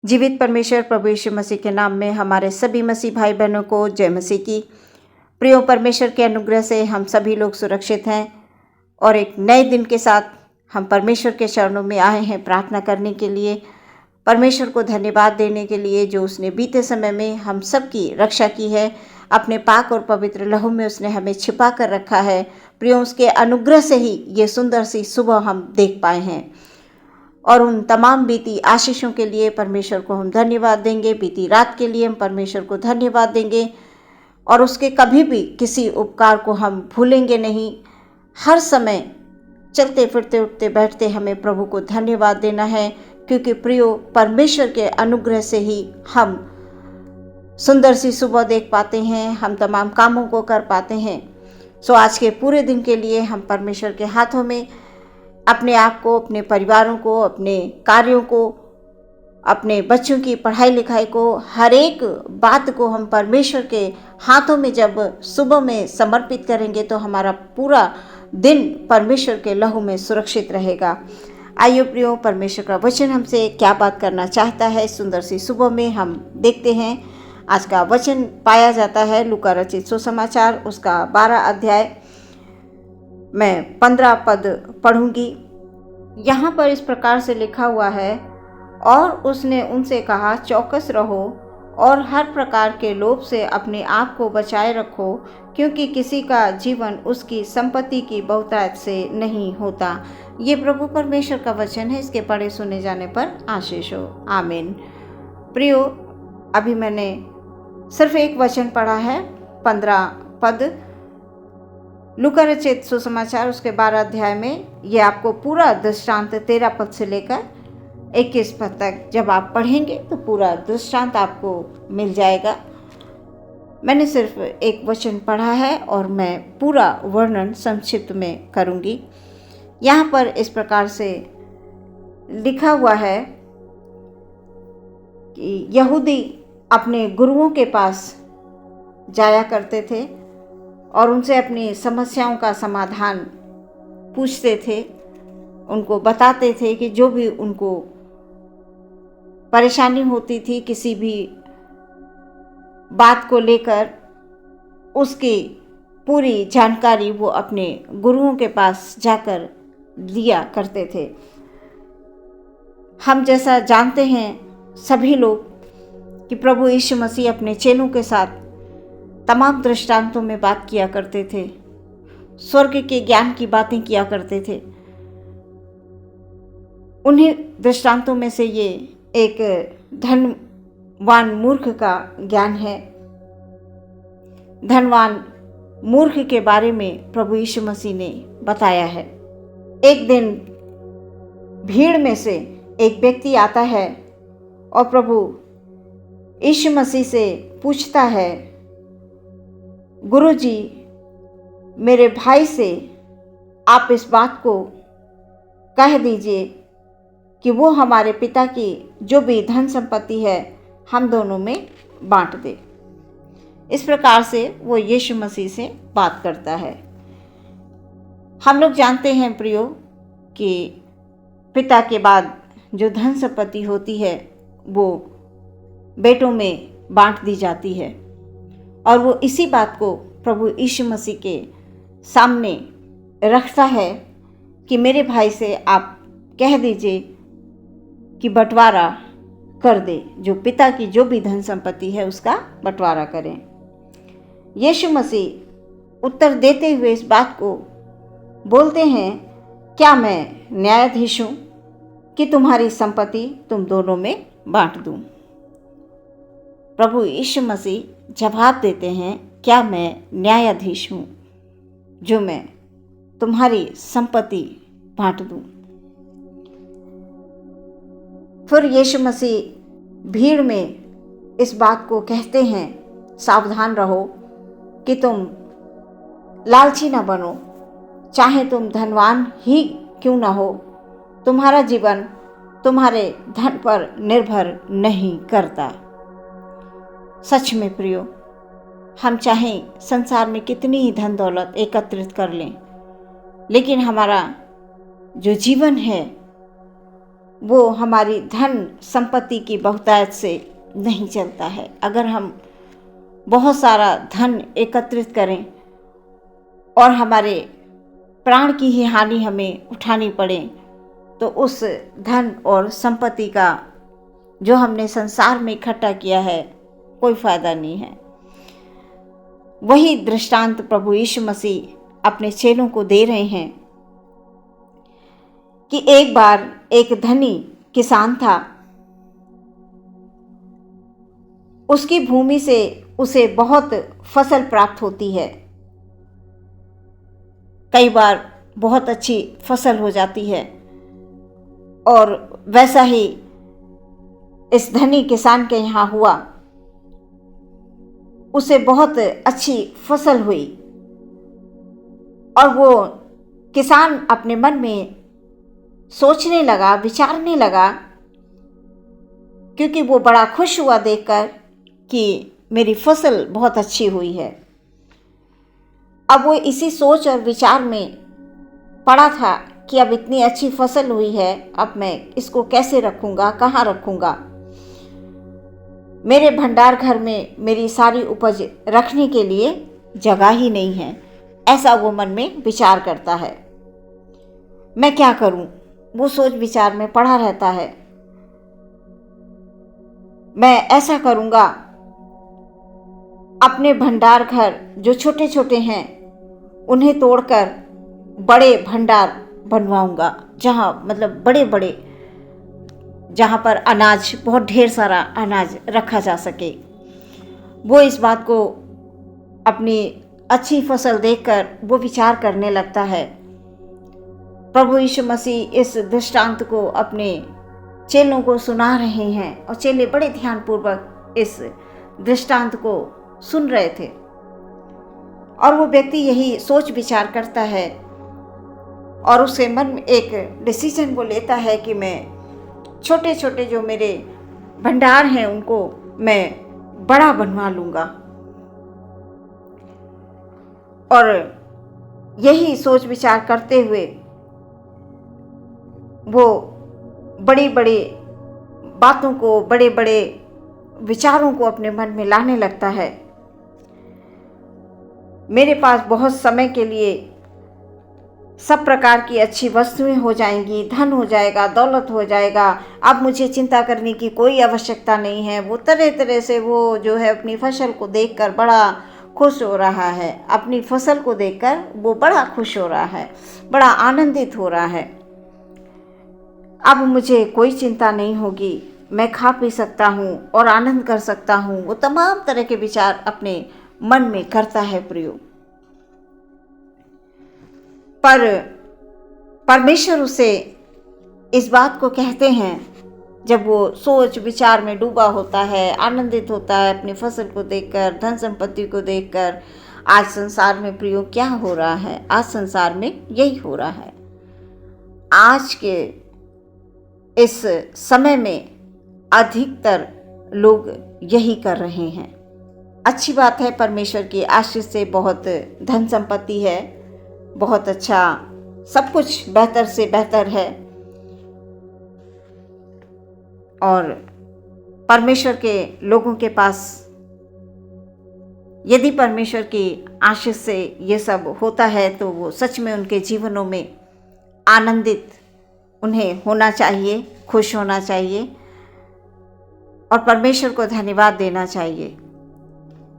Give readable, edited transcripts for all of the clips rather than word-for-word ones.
जीवित परमेश्वर प्रभु यीशु मसीह के नाम में हमारे सभी मसीह भाई बहनों को जय मसीह की। प्रियो, परमेश्वर के अनुग्रह से हम सभी लोग सुरक्षित हैं और एक नए दिन के साथ हम परमेश्वर के चरणों में आए हैं प्रार्थना करने के लिए, परमेश्वर को धन्यवाद देने के लिए जो उसने बीते समय में हम सब की रक्षा की है। अपने पाक और पवित्र लहू में उसने हमें छिपा कर रखा है। प्रियो, उसके अनुग्रह से ही ये सुंदर सी सुबह हम देख पाए हैं और उन तमाम बीती आशीषों के लिए परमेश्वर को हम धन्यवाद देंगे। बीती रात के लिए हम परमेश्वर को धन्यवाद देंगे और उसके कभी भी किसी उपकार को हम भूलेंगे नहीं। हर समय चलते फिरते उठते बैठते हमें प्रभु को धन्यवाद देना है, क्योंकि प्रियो, परमेश्वर के अनुग्रह से ही हम सुंदर सी सुबह देख पाते हैं, हम तमाम कामों को कर पाते हैं। सो आज के पूरे दिन के लिए हम परमेश्वर के हाथों में अपने आप को, अपने परिवारों को, अपने कार्यों को, अपने बच्चों की पढ़ाई लिखाई को, हर एक बात को हम परमेश्वर के हाथों में जब सुबह में समर्पित करेंगे तो हमारा पूरा दिन परमेश्वर के लहू में सुरक्षित रहेगा। आइए प्रियो, परमेश्वर का वचन हमसे क्या बात करना चाहता है सुंदर सी सुबह में हम देखते हैं। आज का वचन पाया जाता है लूका रचित सुसमाचार उसका 12 अध्याय। मैं 15 पद पढ़ूंगी। यहाँ पर इस प्रकार से लिखा हुआ है, और उसने उनसे कहा, चौकस रहो और हर प्रकार के लोभ से अपने आप को बचाए रखो, क्योंकि किसी का जीवन उसकी संपत्ति की बहुतायत से नहीं होता। ये प्रभु परमेश्वर का वचन है। इसके पढ़े सुने जाने पर आशीष हो। आमीन। प्रियो, अभी मैंने सिर्फ एक वचन पढ़ा है, 15 पद लूका रचित सुसमाचार उसके 12 अध्याय में। ये आपको पूरा दृष्टांत 13 पद से लेकर 21 पद तक जब आप पढ़ेंगे तो पूरा दृष्टांत आपको मिल जाएगा। मैंने सिर्फ एक वचन पढ़ा है और मैं पूरा वर्णन संक्षिप्त में करूंगी। यहाँ पर इस प्रकार से लिखा हुआ है कि यहूदी अपने गुरुओं के पास जाया करते थे और उनसे अपनी समस्याओं का समाधान पूछते थे, उनको बताते थे कि जो भी उनको परेशानी होती थी किसी भी बात को लेकर, उसकी पूरी जानकारी वो अपने गुरुओं के पास जाकर लिया करते थे। हम जैसा जानते हैं सभी लोग कि प्रभु यीशु मसीह अपने चेलों के साथ तमाम दृष्टांतों में बात किया करते थे, स्वर्ग के ज्ञान की बातें किया करते थे। उन्हीं दृष्टांतों में से ये एक धनवान मूर्ख का ज्ञान है। धनवान मूर्ख के बारे में प्रभु यीशु मसीह ने बताया है। एक दिन भीड़ में से एक व्यक्ति आता है और प्रभु यीशु मसीह से पूछता है, गुरुजी, मेरे भाई से आप इस बात को कह दीजिए कि वो हमारे पिता की जो भी धन संपत्ति है हम दोनों में बांट दे। इस प्रकार से वो यीशु मसीह से बात करता है। हम लोग जानते हैं प्रियो कि पिता के बाद जो धन संपत्ति होती है वो बेटों में बांट दी जाती है, और वो इसी बात को प्रभु यीशु मसीह के सामने रखता है कि मेरे भाई से आप कह दीजिए कि बंटवारा कर दे, जो पिता की जो भी धन संपत्ति है उसका बंटवारा करें। यीशु मसीह उत्तर देते हुए इस बात को बोलते हैं, क्या मैं न्यायाधीश हूँ कि तुम्हारी संपत्ति तुम दोनों में बांट दूँ? प्रभु यीशु मसीह जवाब देते हैं, क्या मैं न्यायाधीश हूँ जो मैं तुम्हारी संपत्ति बांट दूँ? फिर यीशु मसीह भीड़ में इस बात को कहते हैं, सावधान रहो कि तुम लालची ना बनो, चाहे तुम धनवान ही क्यों ना हो, तुम्हारा जीवन तुम्हारे धन पर निर्भर नहीं करता। सच में प्रियो, हम चाहें संसार में कितनी ही धन दौलत एकत्रित कर लें, लेकिन हमारा जो जीवन है वो हमारी धन संपत्ति की बहुतायत से नहीं चलता है। अगर हम बहुत सारा धन एकत्रित करें और हमारे प्राण की ही हानि हमें उठानी पड़े, तो उस धन और संपत्ति का जो हमने संसार में इकट्ठा किया है कोई फायदा नहीं है। वही दृष्टांत प्रभु यीशु मसीह अपने चेलों को दे रहे हैं कि एक बार एक धनी किसान था। उसकी भूमि से उसे बहुत फसल प्राप्त होती है। कई बार बहुत अच्छी फसल हो जाती है। और वैसा ही इस धनी किसान के यहाँ हुआ। उसे बहुत अच्छी फसल हुई और वो किसान अपने मन में सोचने लगा, विचारने लगा, क्योंकि वो बड़ा खुश हुआ देखकर कि मेरी फसल बहुत अच्छी हुई है। अब वो इसी सोच और विचार में पड़ा था कि अब इतनी अच्छी फसल हुई है, अब मैं इसको कैसे रखूँगा, कहाँ रखूँगा। मेरे भंडार घर में मेरी सारी उपज रखने के लिए जगह ही नहीं है, ऐसा वो मन में विचार करता है। मैं क्या करूं? वो सोच विचार में पड़ा रहता है। मैं ऐसा करूंगा, अपने भंडार घर जो छोटे छोटे हैं उन्हें तोड़कर बड़े भंडार बनवाऊंगा, जहाँ मतलब बड़े बड़े, जहाँ पर अनाज, बहुत ढेर सारा अनाज रखा जा सके। वो इस बात को अपनी अच्छी फसल देखकर वो विचार करने लगता है। प्रभु यीशु मसीह इस दृष्टांत को अपने चेलों को सुना रहे हैं और चेले बड़े ध्यानपूर्वक इस दृष्टांत को सुन रहे थे। और वो व्यक्ति यही सोच विचार करता है और उसके मन में एक डिसीजन वो लेता है कि मैं छोटे छोटे जो मेरे भंडार हैं उनको मैं बड़ा बनवा लूँगा। और यही सोच विचार करते हुए वो बड़ी बड़ी बातों को, बड़े बड़े विचारों को अपने मन में लाने लगता है। मेरे पास बहुत समय के लिए सब प्रकार की अच्छी वस्तुएं हो जाएंगी, धन हो जाएगा, दौलत हो जाएगा, अब मुझे चिंता करने की कोई आवश्यकता नहीं है। वो तरह तरह से वो जो है अपनी फसल को देखकर बड़ा खुश हो रहा है। अपनी फसल को देखकर वो बड़ा खुश हो रहा है, बड़ा आनंदित हो रहा है। अब मुझे कोई चिंता नहीं होगी, मैं खा पी सकता हूँ और आनंद कर सकता हूँ। वो तमाम तरह के विचार अपने मन में करता है प्रियो। पर परमेश्वर उसे इस बात को कहते हैं, जब वो सोच विचार में डूबा होता है, आनंदित होता है अपनी फसल को देखकर, धन संपत्ति को देखकर। आज संसार में प्रियो क्या हो रहा है? आज संसार में यही हो रहा है। आज के इस समय में अधिकतर लोग यही कर रहे हैं। अच्छी बात है, परमेश्वर की आशीष से बहुत धन संपत्ति है, बहुत अच्छा, सब कुछ बेहतर से बेहतर है। और परमेश्वर के लोगों के पास यदि परमेश्वर की आशीष से ये सब होता है तो वो सच में उनके जीवनों में आनंदित उन्हें होना चाहिए, खुश होना चाहिए और परमेश्वर को धन्यवाद देना चाहिए।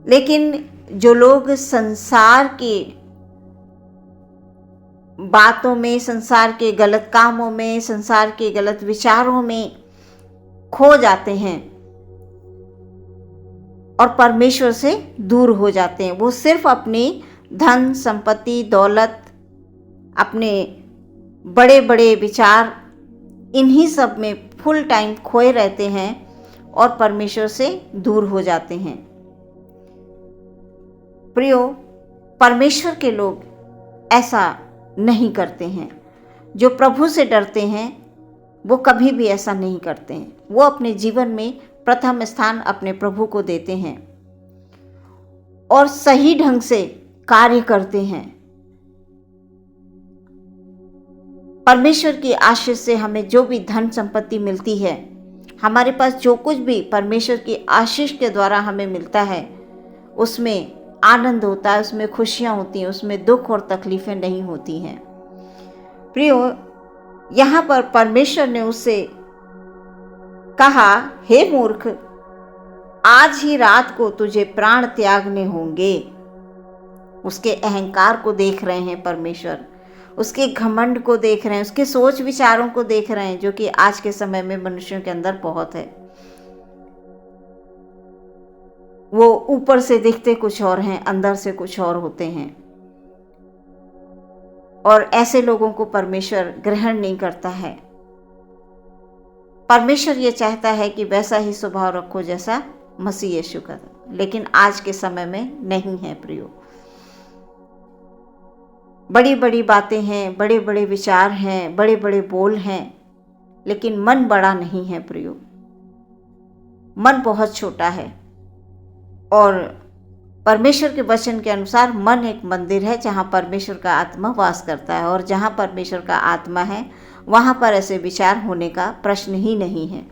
लेकिन जो लोग संसार की बातों में, संसार के गलत कामों में, संसार के गलत विचारों में खो जाते हैं और परमेश्वर से दूर हो जाते हैं, वो सिर्फ अपनी धन संपत्ति, दौलत, अपने बड़े बड़े विचार, इन्हीं सब में फुल टाइम खोए रहते हैं और परमेश्वर से दूर हो जाते हैं। प्रियो, परमेश्वर के लोग ऐसा नहीं करते हैं। जो प्रभु से डरते हैं वो कभी भी ऐसा नहीं करते हैं। वो अपने जीवन में प्रथम स्थान अपने प्रभु को देते हैं और सही ढंग से कार्य करते हैं। परमेश्वर की आशीष से हमें जो भी धन संपत्ति मिलती है, हमारे पास जो कुछ भी परमेश्वर की आशीष के द्वारा हमें मिलता है, उसमें आनंद होता है, उसमें खुशियाँ होती हैं, उसमें दुख और तकलीफ़ें नहीं होती हैं। प्रियो, यहाँ पर परमेश्वर ने उससे कहा, हे मूर्ख, आज ही रात को तुझे प्राण त्यागने होंगे। उसके अहंकार को देख रहे हैं परमेश्वर, उसके घमंड को देख रहे हैं, उसके सोच विचारों को देख रहे हैं, जो कि आज के समय में मनुष्यों के अंदर बहुत है। वो ऊपर से दिखते कुछ और हैं, अंदर से कुछ और होते हैं, और ऐसे लोगों को परमेश्वर ग्रहण नहीं करता है। परमेश्वर ये चाहता है कि वैसा ही स्वभाव रखो जैसा मसीह यीशु का, लेकिन आज के समय में नहीं है प्रियो। बड़ी बड़ी बातें हैं, बड़े बड़े विचार हैं, बड़े बड़े बोल हैं, लेकिन मन बड़ा नहीं है प्रियो। मन बहुत छोटा है। और परमेश्वर के वचन के अनुसार मन एक मंदिर है जहाँ परमेश्वर का आत्मा वास करता है, और जहाँ परमेश्वर का आत्मा है वहाँ पर ऐसे विचार होने का प्रश्न ही नहीं है।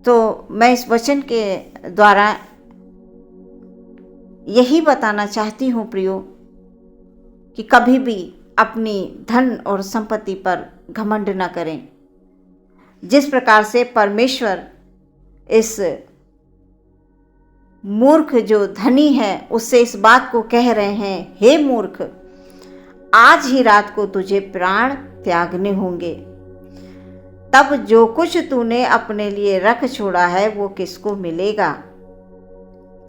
तो मैं इस वचन के द्वारा यही बताना चाहती हूँ प्रियो, कि कभी भी अपनी धन और संपत्ति पर घमंड न करें। जिस प्रकार से परमेश्वर इस मूर्ख जो धनी है उससे इस बात को कह रहे हैं, हे मूर्ख, आज ही रात को तुझे प्राण त्यागने होंगे। तब जो कुछ तूने अपने लिए रख छोड़ा है वो किसको मिलेगा?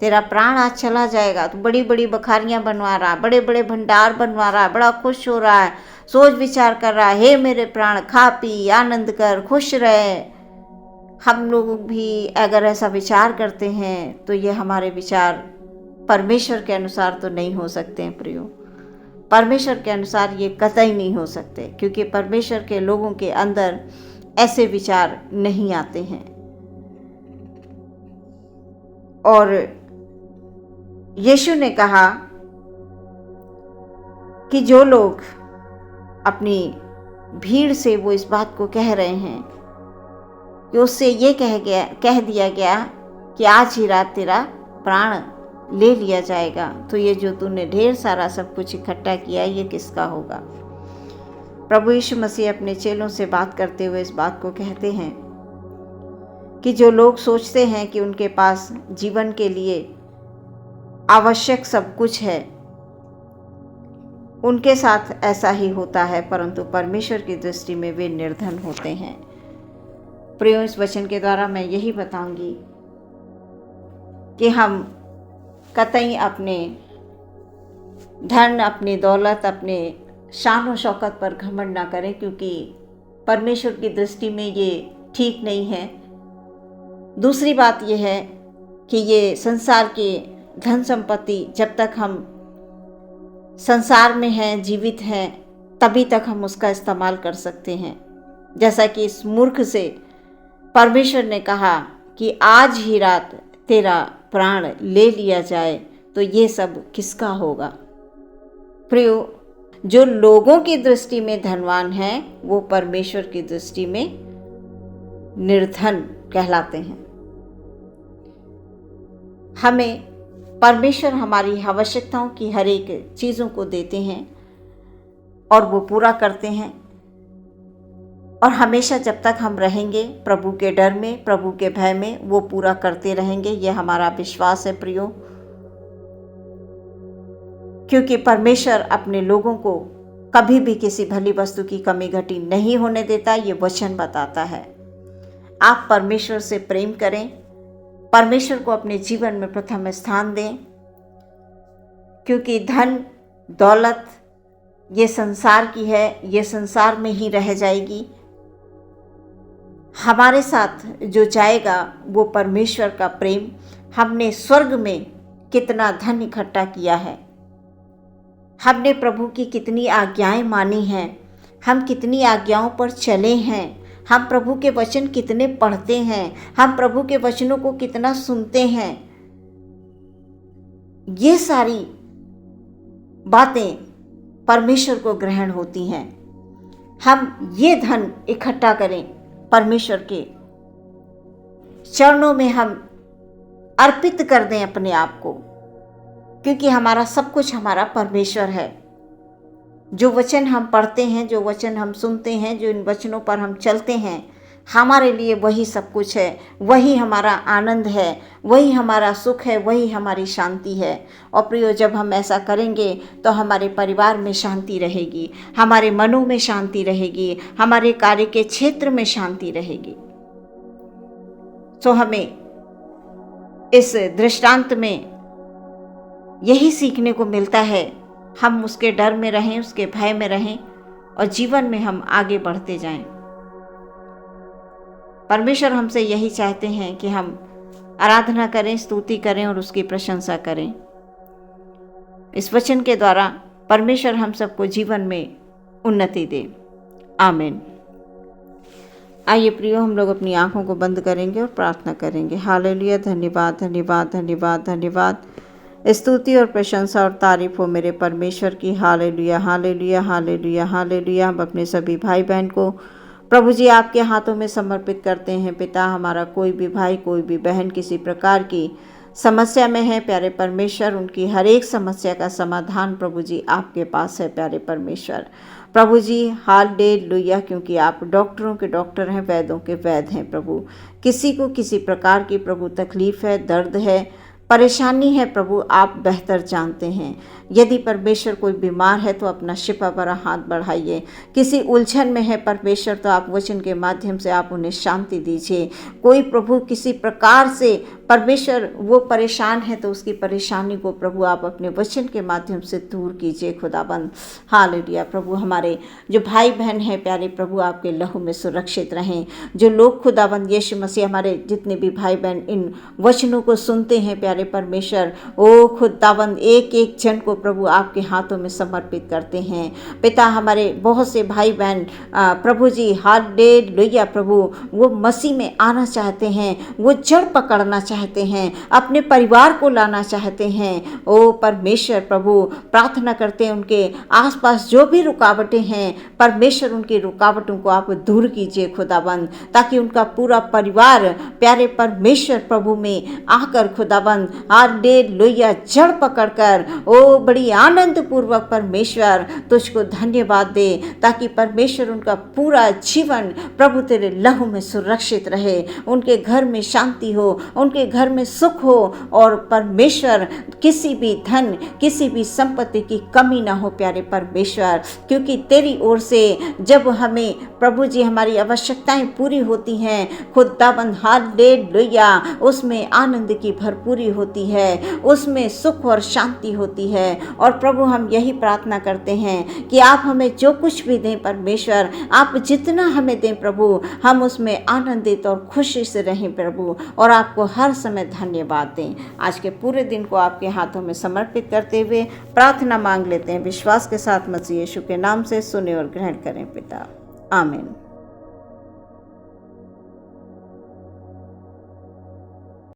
तेरा प्राण आज चला जाएगा। तू बड़ी बड़ी बखारियां बनवा रहा, बड़े बड़े भंडार बनवा रहा, बड़ा खुश हो रहा है, सोच विचार कर रहा है, हे मेरे प्राण, खा पी आनंद कर, खुश रहे। हम लोग भी अगर ऐसा विचार करते हैं तो ये हमारे विचार परमेश्वर के अनुसार तो नहीं हो सकते हैं प्रियो। परमेश्वर के अनुसार ये कतई नहीं हो सकते, क्योंकि परमेश्वर के लोगों के अंदर ऐसे विचार नहीं आते हैं। और यीशु ने कहा कि जो लोग अपनी भीड़ से वो इस बात को कह रहे हैं कि उससे ये कह दिया गया कि आज ही रात तेरा प्राण ले लिया जाएगा, तो ये जो तूने ढेर सारा सब कुछ इकट्ठा किया ये किसका होगा? प्रभु यीशु मसीह अपने चेलों से बात करते हुए इस बात को कहते हैं कि जो लोग सोचते हैं कि उनके पास जीवन के लिए आवश्यक सब कुछ है, उनके साथ ऐसा ही होता है, परंतु परमेश्वर की दृष्टि में वे निर्धन होते हैं। प्रियो, इस वचन के द्वारा मैं यही बताऊंगी कि हम कतई अपने धन, अपनी दौलत, अपने शान और शौकत पर घमंड ना करें, क्योंकि परमेश्वर की दृष्टि में ये ठीक नहीं है। दूसरी बात यह है कि ये संसार की धन संपत्ति, जब तक हम संसार में हैं, जीवित हैं, तभी तक हम उसका इस्तेमाल कर सकते हैं। जैसा कि इस मूर्ख से परमेश्वर ने कहा कि आज ही रात तेरा प्राण ले लिया जाए, तो ये सब किसका होगा? प्रियो, जो लोगों की दृष्टि में धनवान हैं वो परमेश्वर की दृष्टि में निर्धन कहलाते हैं। हमें परमेश्वर हमारी आवश्यकताओं की हर एक चीज़ों को देते हैं और वो पूरा करते हैं, और हमेशा जब तक हम रहेंगे प्रभु के डर में, प्रभु के भय में, वो पूरा करते रहेंगे। ये हमारा विश्वास है प्रियो, क्योंकि परमेश्वर अपने लोगों को कभी भी किसी भली वस्तु की कमी घटी नहीं होने देता। ये वचन बताता है। आप परमेश्वर से प्रेम करें, परमेश्वर को अपने जीवन में प्रथम स्थान दें, क्योंकि धन दौलत ये संसार की है, ये संसार में ही रह जाएगी। हमारे साथ जो जाएगा वो परमेश्वर का प्रेम। हमने स्वर्ग में कितना धन इकट्ठा किया है, हमने प्रभु की कितनी आज्ञाएं मानी हैं, हम कितनी आज्ञाओं पर चले हैं, हम प्रभु के वचन कितने पढ़ते हैं, हम प्रभु के वचनों को कितना सुनते हैं। ये सारी बातें परमेश्वर को ग्रहण होती हैं। हम ये धन इकट्ठा करें, परमेश्वर के चरणों में हम अर्पित कर दें अपने आप को, क्योंकि हमारा सब कुछ हमारा परमेश्वर है। जो वचन हम पढ़ते हैं, जो वचन हम सुनते हैं, जो इन वचनों पर हम चलते हैं, हमारे लिए वही सब कुछ है, वही हमारा आनंद है, वही हमारा सुख है, वही हमारी शांति है। और प्रियो, जब हम ऐसा करेंगे तो हमारे परिवार में शांति रहेगी, हमारे मनों में शांति रहेगी, हमारे कार्य के क्षेत्र में शांति रहेगी। तो हमें इस दृष्टांत में यही सीखने को मिलता है, हम उसके डर में रहें, उसके भय में रहें और जीवन में हम आगे बढ़ते जाएं। परमेश्वर हमसे यही चाहते हैं कि हम आराधना करें, स्तुति करें और उसकी प्रशंसा करें। इस वचन के द्वारा परमेश्वर हम सबको जीवन में उन्नति दे। आमीन। आइए प्रियो, हम लोग अपनी आंखों को बंद करेंगे और प्रार्थना करेंगे। हालेलुया। धन्यवाद, धन्यवाद, धन्यवाद, धन्यवाद। स्तुति और प्रशंसा और तारीफ हो मेरे परमेश्वर की। Hallelujah, hallelujah, hallelujah, hallelujah. हम अपने सभी भाई बहन को प्रभु जी आपके हाथों में समर्पित करते हैं। पिता, हमारा कोई भी भाई, कोई भी बहन किसी प्रकार की समस्या में है, प्यारे परमेश्वर, उनकी हर एक समस्या का समाधान प्रभु जी आपके पास है। प्यारे परमेश्वर, प्रभु जी हालेलुया, क्योंकि आप डॉक्टरों के डॉक्टर हैं, वैद्यों के वैद्य हैं। प्रभु, किसी को किसी प्रकार की प्रभु तकलीफ है, दर्द है, परेशानी है, प्रभु आप बेहतर जानते हैं। यदि परमेश्वर कोई बीमार है तो अपना शिफा भरा हाथ बढ़ाइए। किसी उलझन में है परमेश्वर, तो आप वचन के माध्यम से आप उन्हें शांति दीजिए। कोई प्रभु किसी प्रकार से परमेश्वर वो परेशान है, तो उसकी परेशानी को प्रभु आप अपने वचन के माध्यम से दूर कीजिए खुदाबंद। हालेलुया। प्रभु, हमारे जो भाई बहन हैं प्यारे प्रभु, आपके लहू में सुरक्षित रहें। जो लोग खुदाबंद यीशु मसीह, हमारे जितने भी भाई बहन इन वचनों को सुनते हैं प्यारे परमेश्वर, ओ खुदाबंद एक एक जन को प्रभु आपके हाथों में समर्पित करते हैं। पिता, हमारे बहुत से भाई बहन प्रभु जी हालेलुया प्रभु, वो मसीह में आना चाहते हैं, वो जड़ पकड़ना चाहते हैं, अपने परिवार को लाना चाहते हैं। ओ परमेश्वर प्रभु, प्रार्थना करते हैं उनके आसपास जो भी रुकावटें हैं परमेश्वर, उनकी रुकावटों को आप दूर कीजिए खुदाबंद, ताकि उनका पूरा परिवार प्यारे परमेश्वर प्रभु में आकर खुदाबंद हालेलुया जड़ पकड़कर ओ बड़ी आनंद पूर्वक परमेश्वर तुझको धन्यवाद दे, ताकि परमेश्वर उनका पूरा जीवन प्रभु तेरे लहू में सुरक्षित रहे, उनके घर में शांति हो, उनके घर में सुख हो, और परमेश्वर किसी भी धन, किसी भी संपत्ति की कमी ना हो प्यारे परमेश्वर, क्योंकि तेरी ओर से जब हमें प्रभु जी हमारी आवश्यकताएं पूरी होती हैं खुदाबंद हालेलुया, उसमें आनंद की भरपूरी होती है, उसमें सुख और शांति होती है। और प्रभु, हम यही प्रार्थना करते हैं कि आप हमें जो कुछ भी दें परमेश्वर, आप जितना हमें दें प्रभु, हम उसमें आनंदित और खुशी से रहें प्रभु, और आपको हर समय धन्यवाद दें। आज के पूरे दिन को आपके हाथों में समर्पित करते हुए प्रार्थना मांग लेते हैं विश्वास के साथ, मसीह यीशु के नाम से सुने और ग्रहण करें पिता। आमीन।